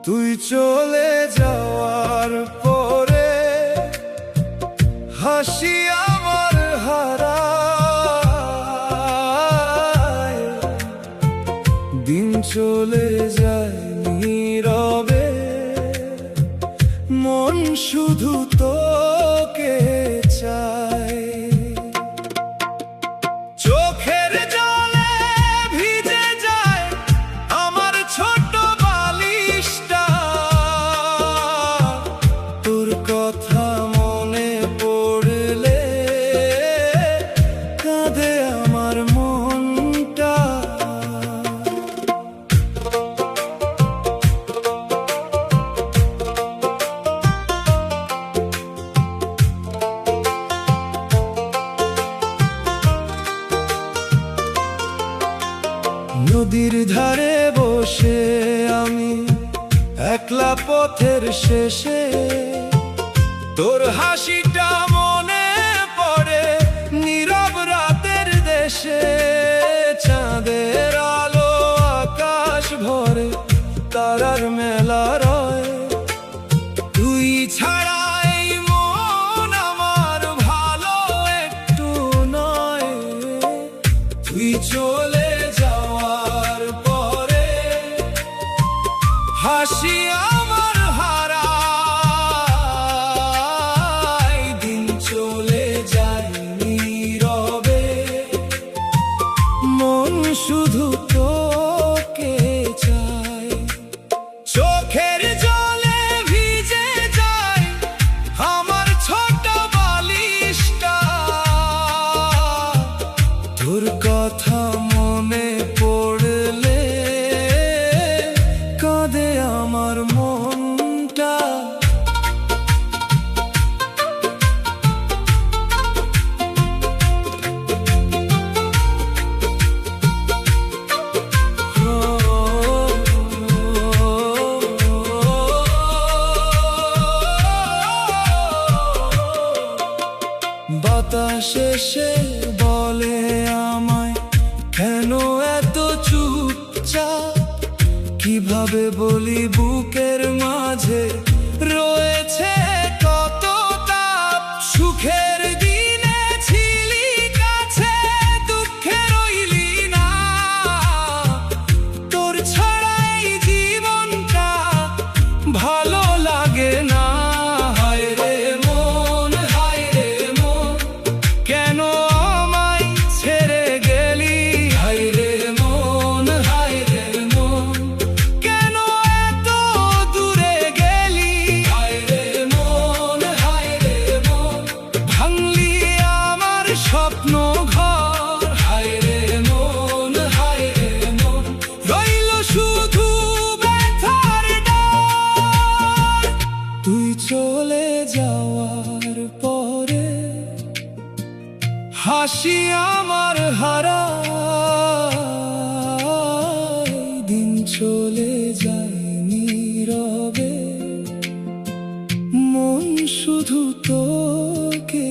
তুই চলে যাওয়ার পরে হাসি আমার হারায়, দিন চলে যায় নীরবে, মন শুধু তোকে চায়। চোখের জলে ভিজে যায় আমার ছোট বালিশটা, তোর কথা মনে পড়লে কাঁদে আমার মনটা। নদীর ধারে বসে আমি একলা পথের শেষে, তোর হাসিটা মনে পড়ে নীরব রাতের দেশে। চাঁদের আলো আকাশ ভরে, তারার মেলা রয়, তুই ছাড়া এই মন আমার ভালো একটু নয়। তুই চলে যাওয়ার পরে হাসি আমার হারায়, দিন চলে যায় নীরবে, মন শুধু তোকে চায়। চোখের জলে ভিজে যায় আমার ছোট বালিশটা, তোর কথা মনে পড়লে কাঁদে আমার মনটা। বাতাস এসে বলে আমায়, কেন এত চুপচাপ? কিভাবে বলি বুকের মাঝে রয়েছে কত তাপ। সুখের দিনে ছিলি কাছে, দুঃখে রইলি না, তোর ছাড়া এই জীবনটা ভালো লাগে না। হায় রে মন, হায় রে মন, কেন আমায় ছেড়ে গেলি? হায় রে মন, হায় রে মন, কেন এত দূরে গেলি? হায় রে মন, হায় রে মন, ভাঙলি আমার স্বপ্ন ঘর। হায় রে মন, হায় রে মন, রইল শুধু ব্যথার ডাক। তুই চলে যাওয়ার পরে হাসি আমার হারায়, দিন চলে যায় নীরবে, মন শুধু তোকে